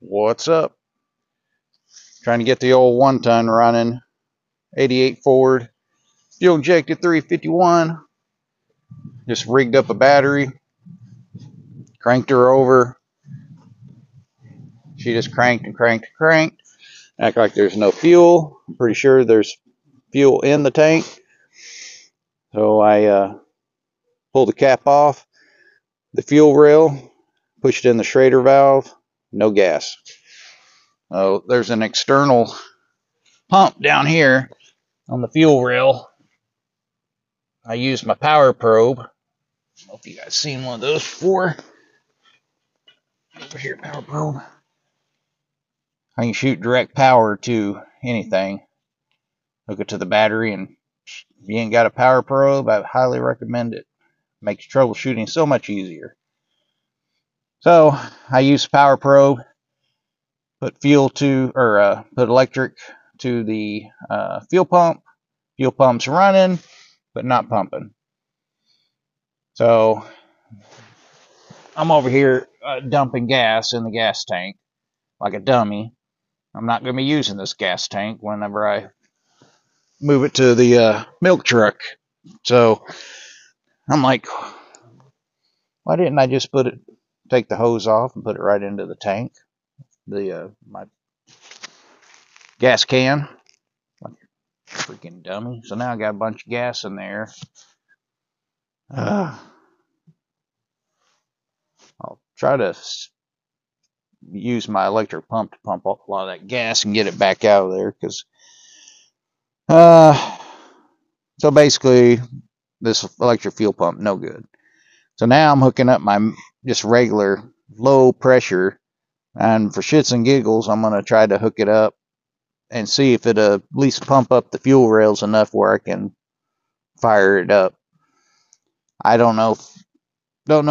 What's up? Trying to get the old 1-ton running. 88 Ford, fuel injected 351. Just rigged up a battery, cranked her over. She just cranked and cranked and cranked. Act like there's no fuel. I'm pretty sure there's fuel in the tank. So I pulled the cap off the fuel rail, pushed in the Schrader valve, no gas. Oh, there's an external pump down here on the fuel rail. I used my power probe. I don't know if you guys seen one of those before. Over here, power probe. I can shoot direct power to anything. Hook it to the battery, and if you ain't got a power probe, I highly recommend it. Makes troubleshooting so much easier. So I use power probe, put fuel to, or put electric to the fuel pump. Fuel pump's running, but not pumping. So I'm over here dumping gas in the gas tank like a dummy. I'm not going to be using this gas tank whenever I move it to the milk truck. So I'm like, why didn't I just take the hose off and put it right into the tank, my gas can, like a freaking dummy. So now I got a bunch of gas in there. I'll try to use my electric pump to pump up a lot of that gas and get it back out of there, because so basically this electric fuel pump no good. So now I'm hooking up my just regular low pressure, and for shits and giggles I'm going to try to hook it up and see if it at least pump up the fuel rails enough where I can fire it up. I don't know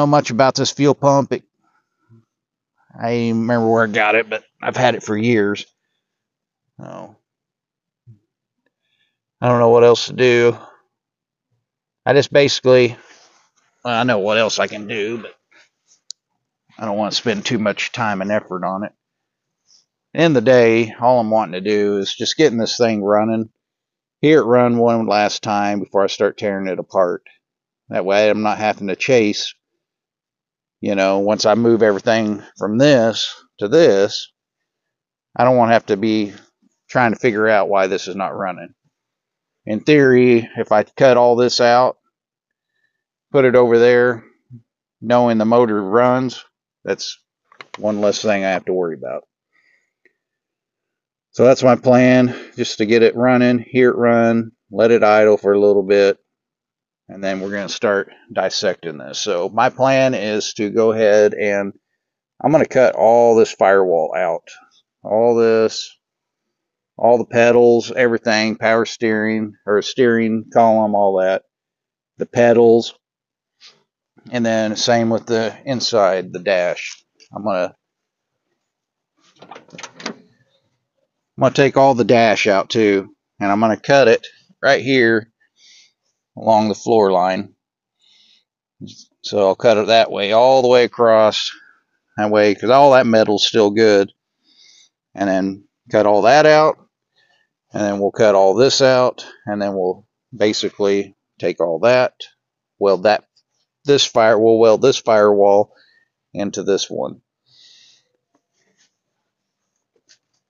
much about this fuel pump. I don't remember where I got it, but I've had it for years. So I don't know what else to do. I just basically, well, I know what else I can do, but I don't want to spend too much time and effort on it. In the day, all I'm wanting to do is just getting this thing running. Hear it run one last time before I start tearing it apart. That way I'm not having to chase. Once I move everything from this to this, I don't want to have to be trying to figure out why this is not running. In theory, if I cut all this out, put it over there, knowing the motor runs, that's one less thing I have to worry about. So that's my plan, just to get it running, hear it run, let it idle for a little bit, and then we're going to start dissecting this. So my plan is to go ahead and I'm going to cut all this firewall out. All this, all the pedals, everything, power steering, or steering column, all that. The pedals, and then same with the inside, the dash. I'm going to take all the dash out too, and I'm going to cut it right here along the floor line. So I'll cut it that way, all the way across, that way, because all that metal's still good. And then cut all that out, and then we'll cut all this out, and then we'll basically take all that, weld this firewall into this one.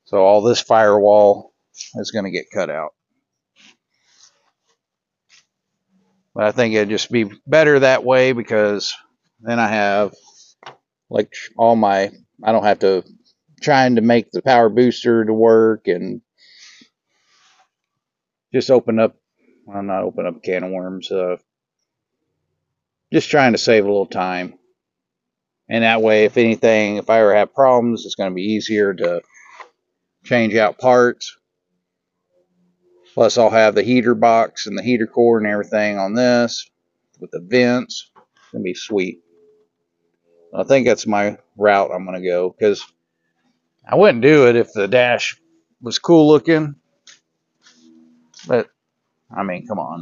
So all this firewall is going to get cut out. But I think it'd just be better that way, because then I have like I don't have to trying to make the power booster to work and just not open up a can of worms. Just trying to save a little time. And that way, if I ever have problems, it's going to be easier to change out parts. Plus, I'll have the heater box and the heater core and everything on this with the vents. It's going to be sweet. I think that's my route I'm going to go, because I wouldn't do it if the dash was cool looking. But, I mean, come on,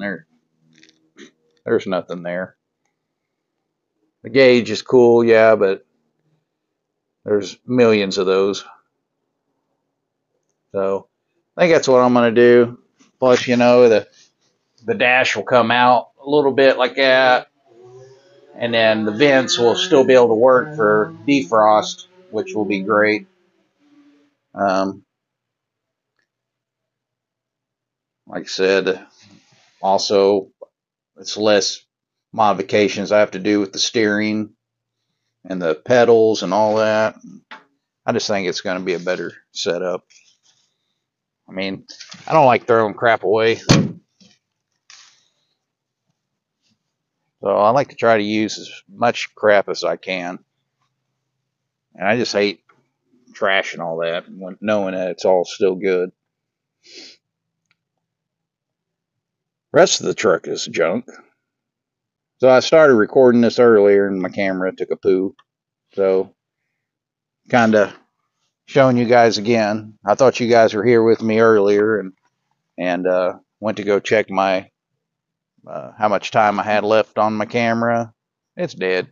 there's nothing there. The gauge is cool, yeah, but There's millions of those. So I think that's what I'm going to do. Plus, you know, the dash will come out a little bit like that. And then the vents will still be able to work for defrost, which will be great. Like I said, also it's less modifications I have to do with the steering and the pedals and all that. I just think it's going to be a better setup. I mean, I don't like throwing crap away. So I like to try to use as much crap as I can. And I just hate trash and all that, knowing that it's all still good. Rest of the truck is junk. So I started recording this earlier and my camera took a poo. So kind of showing you guys again. I thought you guys were here with me earlier and went to go check my how much time I had left on my camera. It's dead.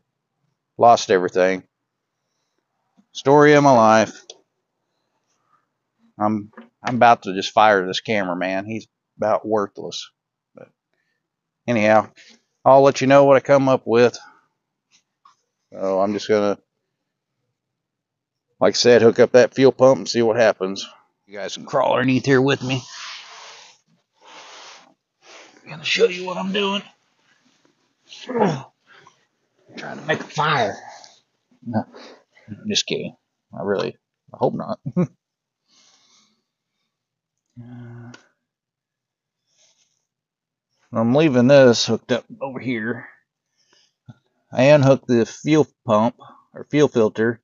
Lost everything. Story of my life. I'm about to just fire this camera, man. He's about worthless. But anyhow, I'll let you know what I come up with. So I'm just gonna, like I said, hook up that fuel pump and see what happens. You guys can crawl underneath here with me. I'm gonna show you what I'm doing. I'm trying to make a fire. No, I'm just kidding. I hope not. I'm leaving this hooked up over here. I unhooked the fuel pump or fuel filter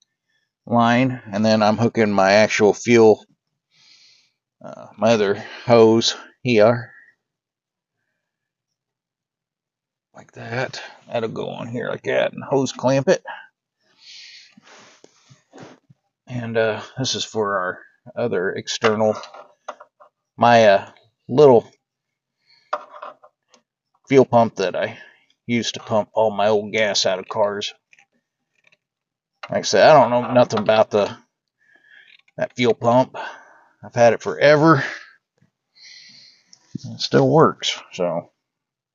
line, and then I'm hooking my actual fuel, my other hose here, like that. That'll go on here like that, and hose clamp it. And this is for our other external, my little fuel pump that I used to pump all my old gas out of cars. Like I said, I don't know nothing about that fuel pump. I've had it forever. It still works, so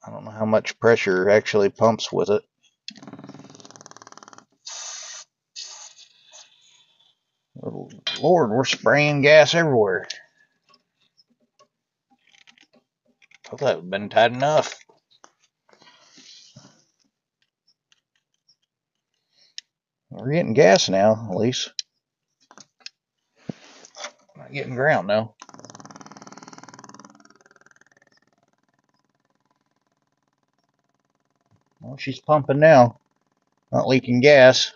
I don't know how much pressure actually pumps with it. Oh, Lord, we're spraying gas everywhere. I thought that would have been tight enough. We're getting gas now, at least. Not getting ground, though. Well, she's pumping now. Not leaking gas.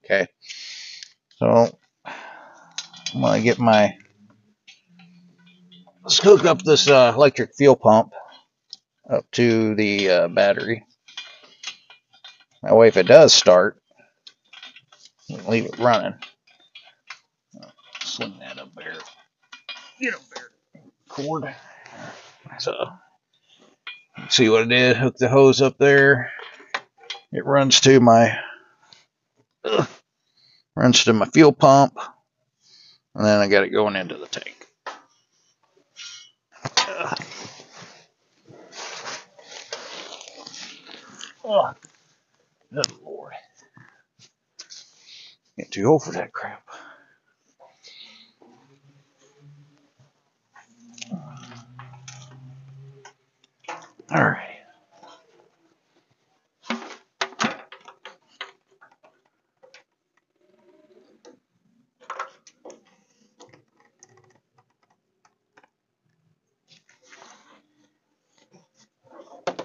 Okay. So, I'm going to get my... Let's hook up this electric fuel pump up to the battery. That way, if it does start, we can leave it running. Sling that up there. Get up there. Cord. So, see what I did? Hook the hose up there. It runs to my fuel pump, and then I got it going into the tank. Oh, good Lord. Get too old for that crap. Alright.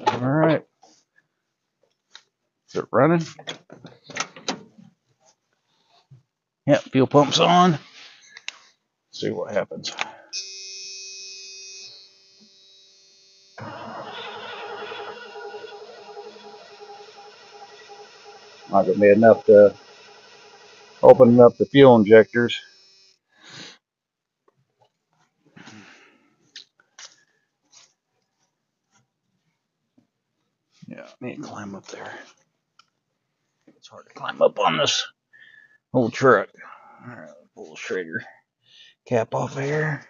Alright. Is it running? Yep, fuel pump's on. Let's see what happens. Not gonna be enough to open up the fuel injectors. Need to climb up there. It's hard to climb up on this old truck. Alright, pull the Schrader cap off of here.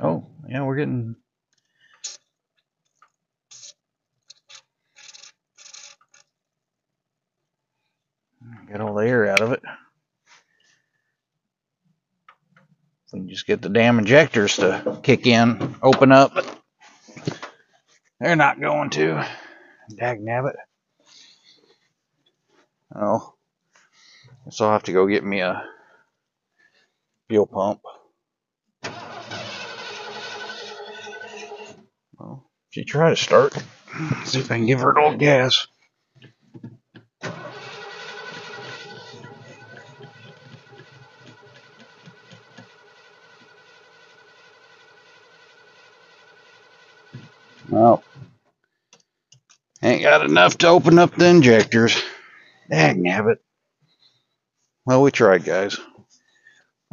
Oh, yeah, we're getting... Get all the air out of it. If we can just get the damn injectors to kick in, open up, but they're not going to. Dagnabbit. Oh, guess I'll have to go get me a fuel pump. Well, she tried to start. See if I can give her an old gas. Well, ain't got enough to open up the injectors. Dagnabbit. Well, we tried, guys.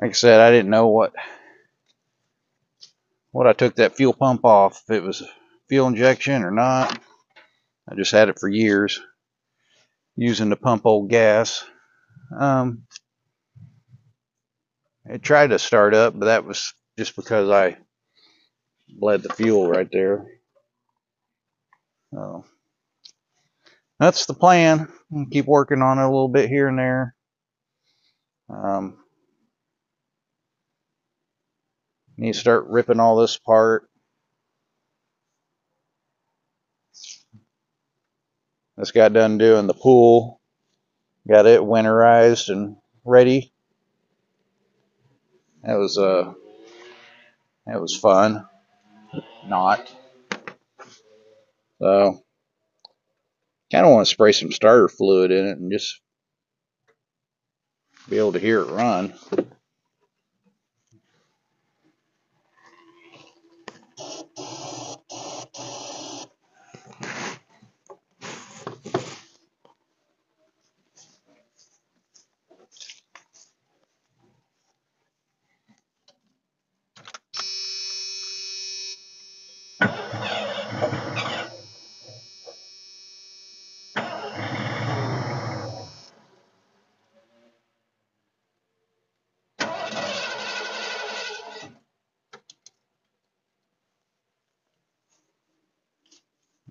Like I said, I didn't know what I took that fuel pump off. If it was fuel injection or not. I just had it for years, using to pump old gas. It tried to start up, but that was just because I bled the fuel right there. So that's the plan. I'll keep working on it a little bit here and there. Need to start ripping all this apart. Just got done doing the pool. Got it winterized and ready. That was fun. Not. So kind of want to spray some starter fluid in it and just be able to hear it run.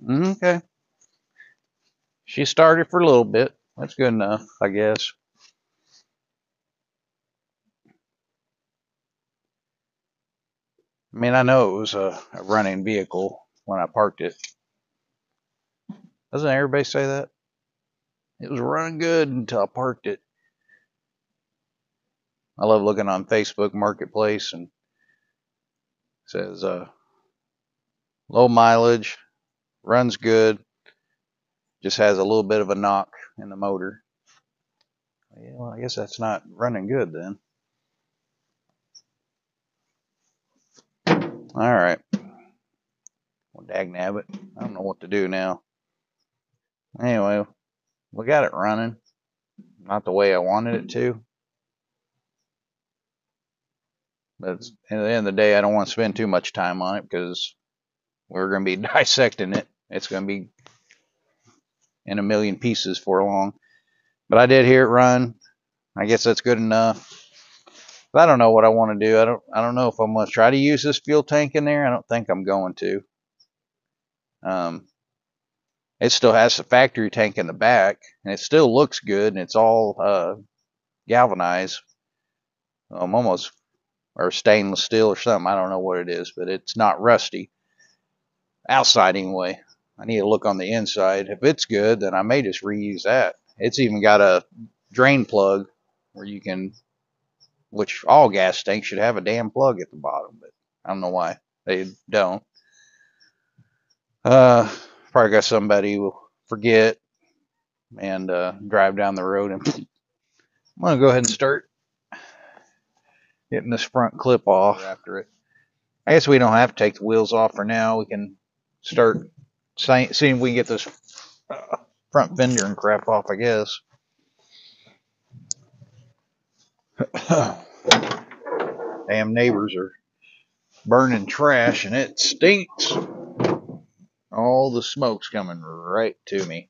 Okay. She started for a little bit. That's good enough, I guess. I mean, I know it was a running vehicle when I parked it. Doesn't everybody say that? It was running good until I parked it. I love looking on Facebook Marketplace and it says low mileage, runs good, just has a little bit of a knock in the motor. Yeah, well, I guess that's not running good then. Alright. Well, dagnabbit. I don't know what to do now. Anyway, we got it running. Not the way I wanted it to. But at the end of the day, I don't want to spend too much time on it because we're going to be dissecting it. It's going to be in a million pieces for long. But I did hear it run. I guess that's good enough. But I don't know what I want to do. I don't know if I'm going to try to use this fuel tank in there. I don't think I'm going to. It still has the factory tank in the back, and it still looks good, and it's all galvanized. I'm almost, or stainless steel or something. I don't know what it is, but it's not rusty. Outside anyway. I need to look on the inside. If it's good, then I may just reuse that. It's even got a drain plug where you can, which all gas tanks should have a damn plug at the bottom, but I don't know why they don't. Probably got somebody who will forget and drive down the road. And I'm going to go ahead and start getting this front clip off after it. I guess we don't have to take the wheels off for now. We can start seeing if we can get this front fender and crap off, I guess. Damn neighbors are burning trash and it stinks. All the smoke's coming right to me.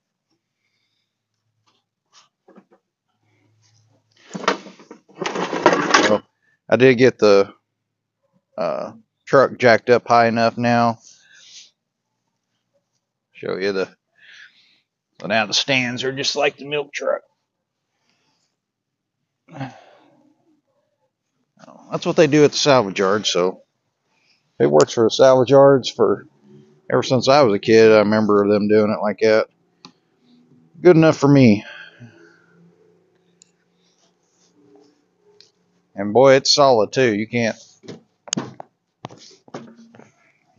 So I did get the truck jacked up high enough now. Show you so now the stands are just like the milk truck. That's what they do at the salvage yard, so it works for the salvage yards ever since I was a kid. I remember them doing it like that. Good enough for me. And boy, it's solid too. You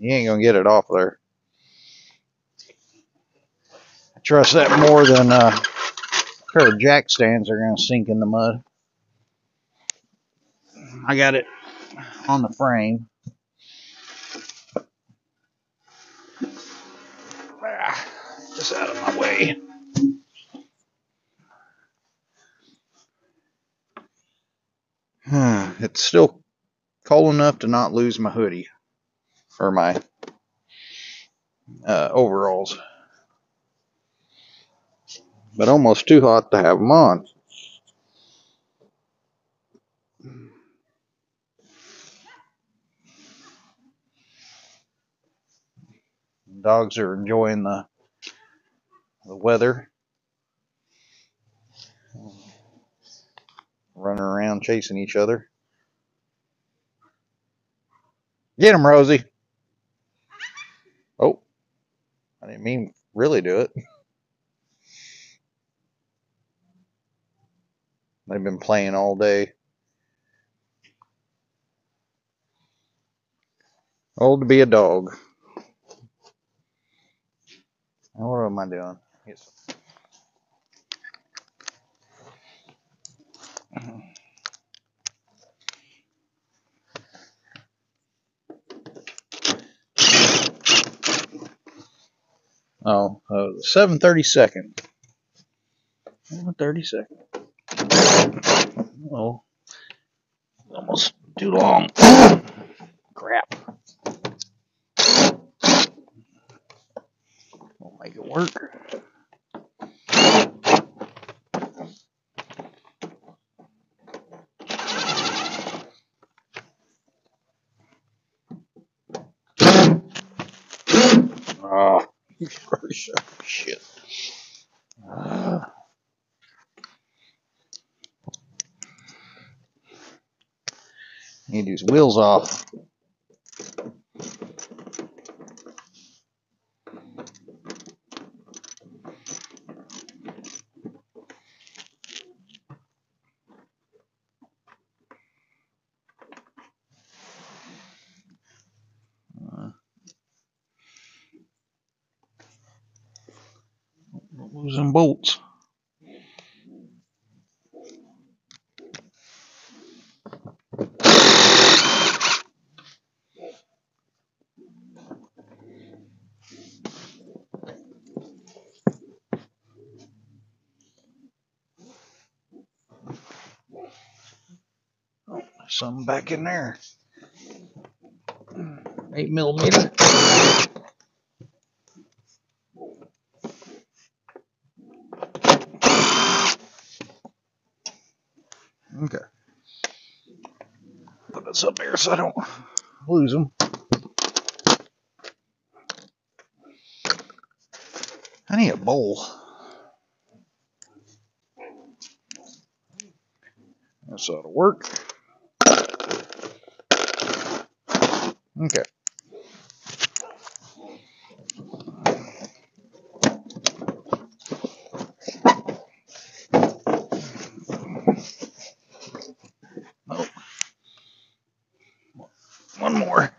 ain't gonna get it off there. I trust that more than a pair of jack stands are gonna sink in the mud. I got it on the frame. Just out of my way. It's still cold enough to not lose my hoodie or my overalls, but almost too hot to have them on. Dogs are enjoying the weather, running around chasing each other. Get him, Rosie. Oh, I didn't mean really do it. They've been playing all day. Old to be a dog. Now what am I doing? Yes. Oh, 7:32. 7:32. Oh, almost too long. Crap. We'll make it work. Oh, shit. Need these wheels off. Losing bolts. Oh, there's something back in there. 8mm. Okay. Put this up here so I don't lose them. I need a bowl. This ought to work. Okay. Oh. One more.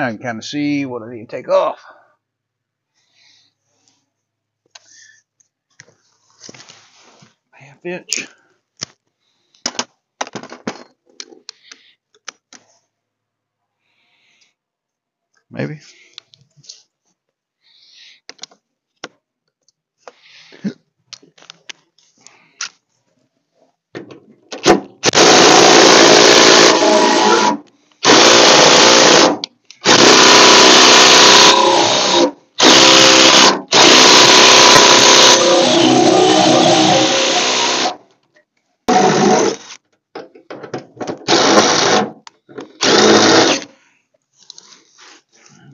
Now I can kind of see what I need to take off. Half inch. Maybe.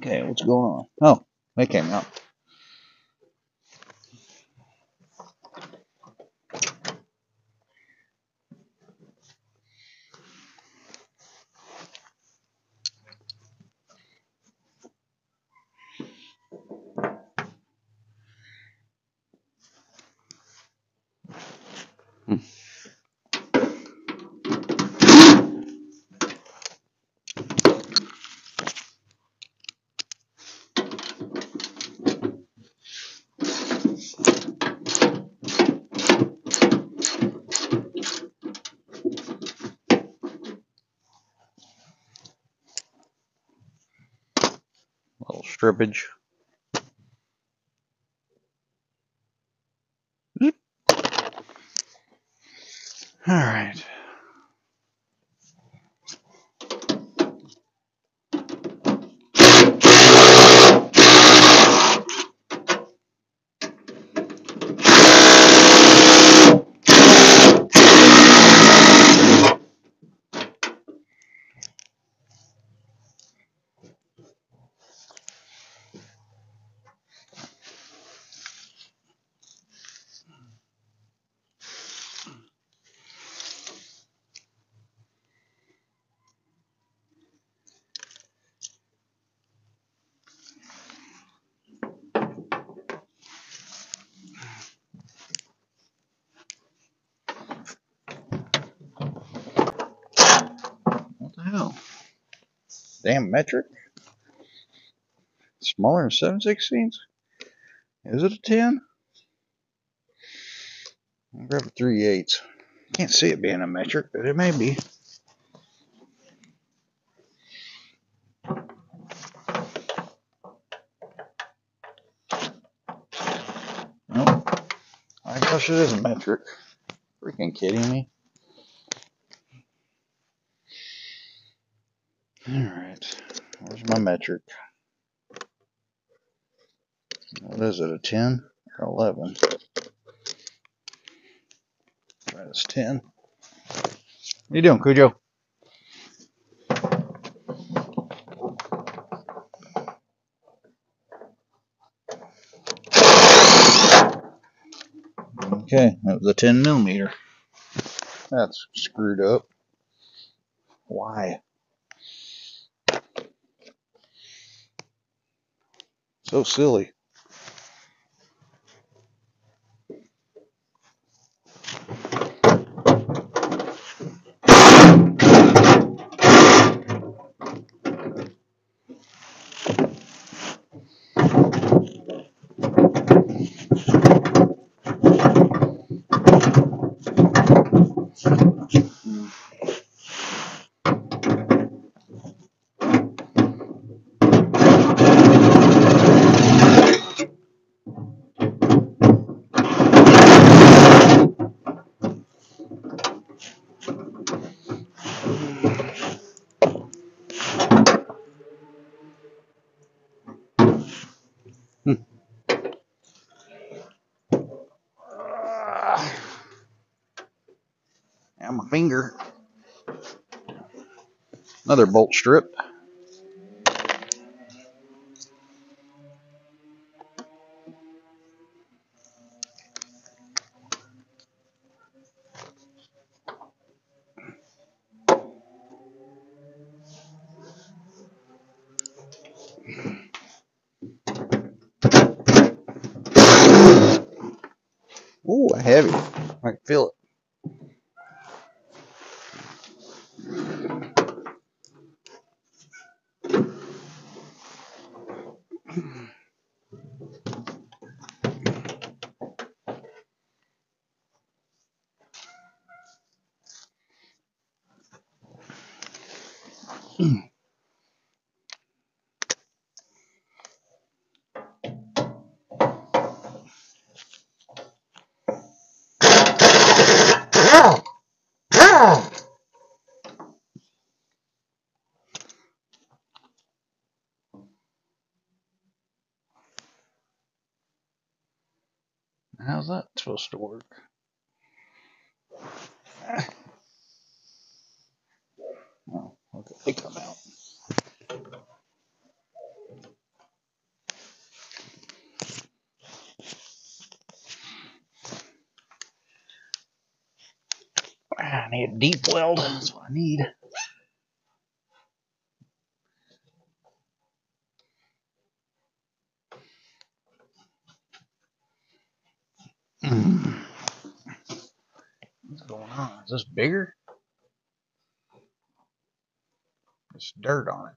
Okay, what's going on? Oh, they came out. Little strippage. All right. What the hell? Damn metric. Smaller than 7/16. Is it a 10? I'll grab a 3/8. Can't see it being a metric, but it may be. Oh, I guess it is a metric. Freaking kidding me? Alright, where's my metric? What is it, a 10 or 11? That's 10. What are you doing, Cujo? Okay, that was a 10 millimeter. That's screwed up. Why? So silly. And my finger. Another bolt strip. Ooh, heavy. I can feel it. How's that supposed to work? Oh, okay, they come out. I need a deep weld. That's what I need. What's going on? Is this bigger? There's dirt on it.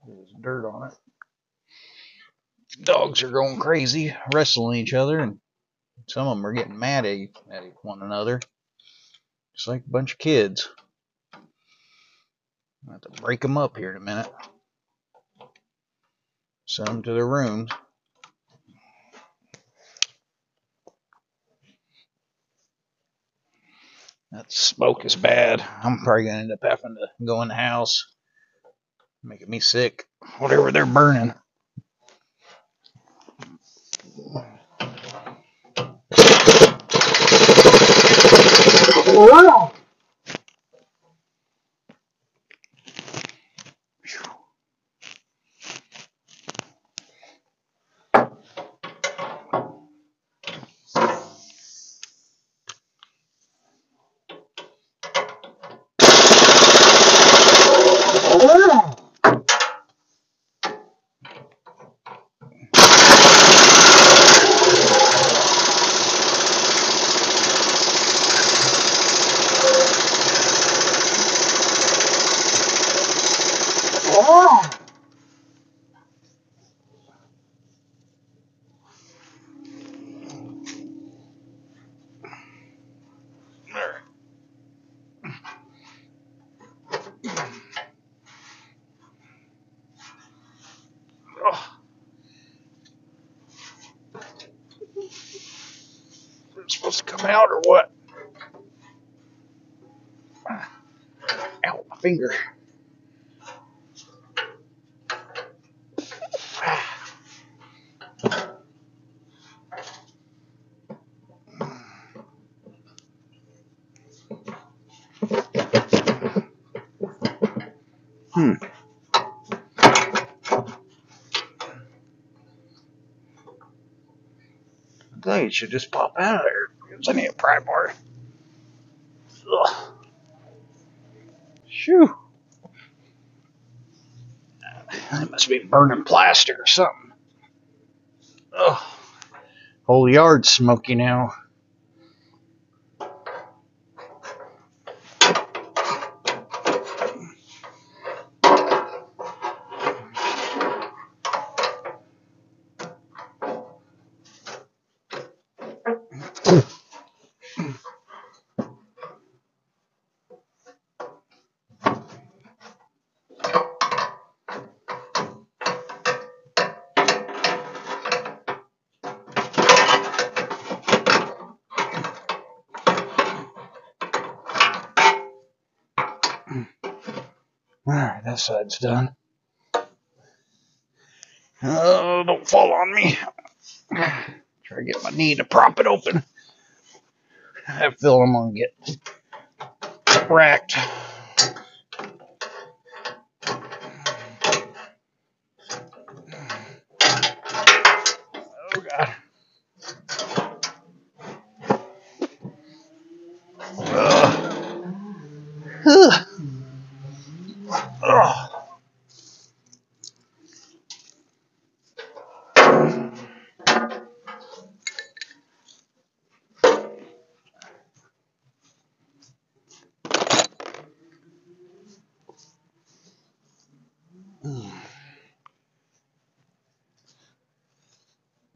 There's dirt on it. Dogs are going crazy, wrestling each other, and some of them are getting mad at one another. Just like a bunch of kids. I have to break them up here in a minute. Send them to their rooms. That smoke is bad. I'm probably going to end up having to go in the house. Making me sick. Whatever they're burning. It's supposed to come out or what? Ow, my finger. I tell you, it should just pop out of there. It's only a pry bar. Ugh. Shoo. That must be burning plaster or something. Ugh. Whole yard's smoky now. Alright, that side's done. Oh, don't fall on me. Try to get my knee to prop it open. I feel I'm gonna get racked. Oh God. Ugh. Ugh.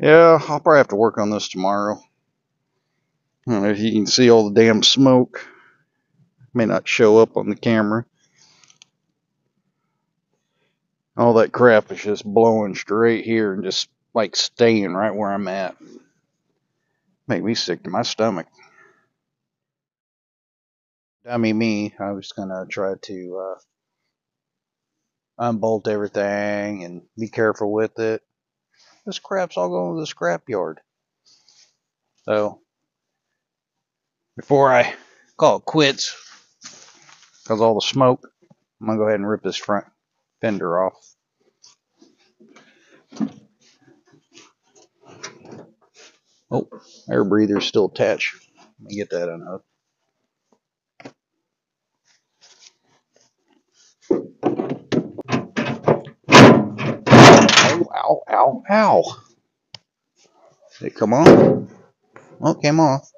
Yeah, I'll probably have to work on this tomorrow. I don't know if you can see all the damn smoke. May not show up on the camera. All that crap is just blowing straight here and just like staying right where I'm at. Make me sick to my stomach. Dummy me, I was gonna try to unbolt everything and be careful with it. This crap's all going to the scrap yard. So, before I call it quits, because all the smoke, I'm gonna go ahead and rip this front fender off. Oh, air breather's still attached. Let me get that unhooked. Ow, ow, ow. Did it come off? Oh, it came off.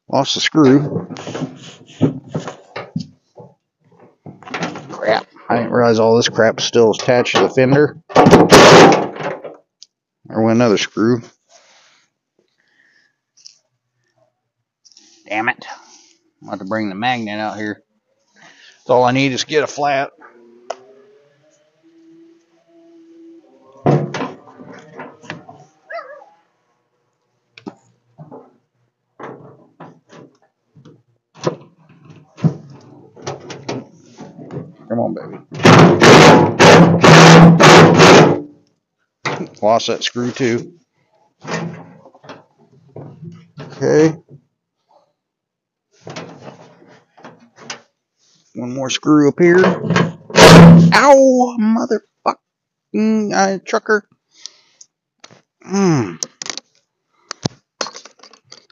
Lost the screw. Crap. I didn't realize all this crap still is attached to the fender. There went another screw. Damn it. I'll have to bring the magnet out here. That's all I need is get a flat. Come on, baby. Lost that screw too. Okay. One more screw up here. Ow, motherfucking trucker.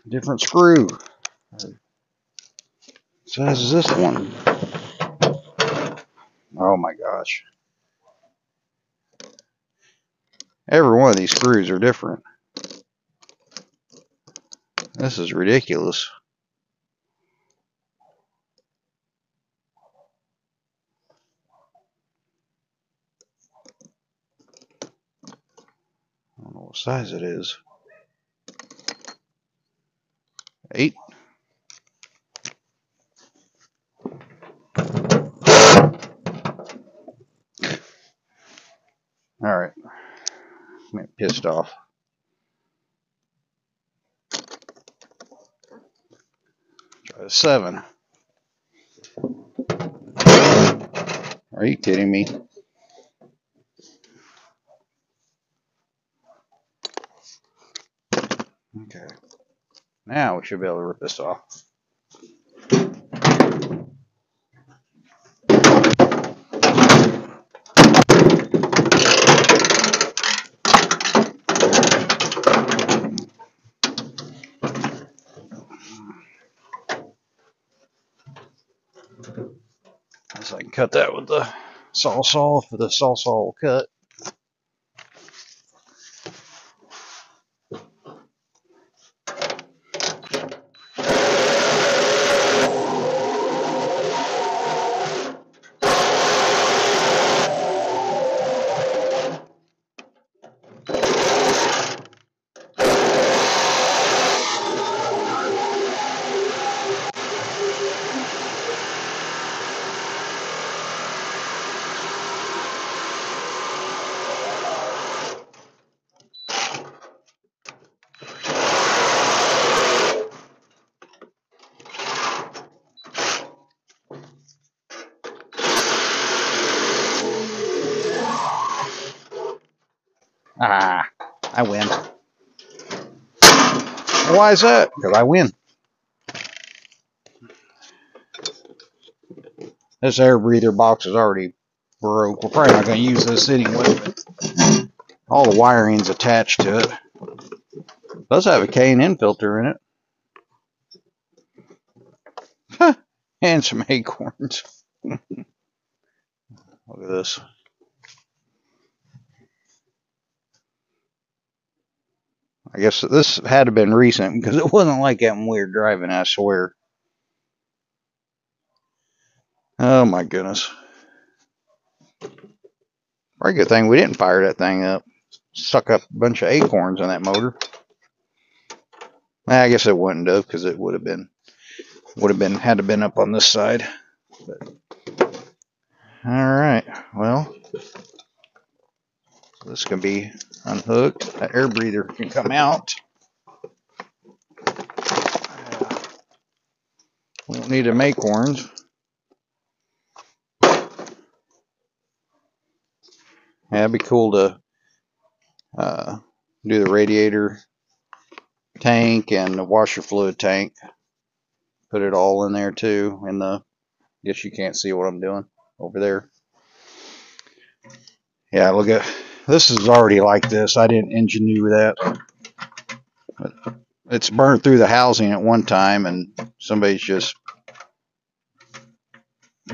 Different screw. Size is this one? Oh my gosh. Every one of these screws are different. This is ridiculous. I don't know what size it is. 8. Alright. I'm pissed off. Try a 7. Are you kidding me? Okay. Now we should be able to rip this off. So I can cut that with the saw for the saw will cut. Ah, I win. Why is that? Because I win. This air breather box is already broke. We're probably not going to use this anyway. All the wiring's attached to it. It does have a K&N filter in it. And some acorns. Look at this. I guess this had to have been recent because it wasn't like that when we were driving, I swear. Oh my goodness. Very good thing we didn't fire that thing up. suck up a bunch of acorns in that motor. I guess it wouldn't have, because it would have been had to been up on this side. But, all right, well, this can be unhooked. That air breather can come out. We don't need to make acorns. Yeah, it'd be cool to do the radiator tank and the washer fluid tank. Put it all in there too. In the, guess you can't see what I'm doing over there. Yeah, look at this. Is already like this. I didn't engineer that. But it's burned through the housing at one time, and somebody's just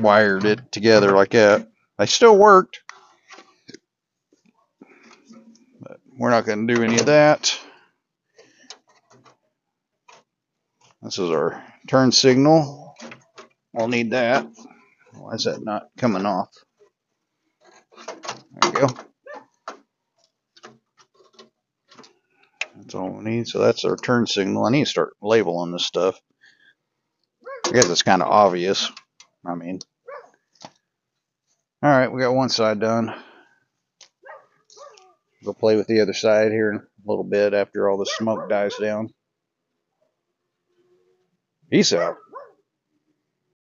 wired it together like that. They still worked, but we're not going to do any of that. This is our turn signal. I'll need that. Why is that not coming off? There we go. That's all we need. So that's our turn signal. I need to start labeling this stuff. I guess it's kind of obvious. I mean, all right, we got one side done. Go play with the other side here in a little bit after all the smoke dies down. Peace out.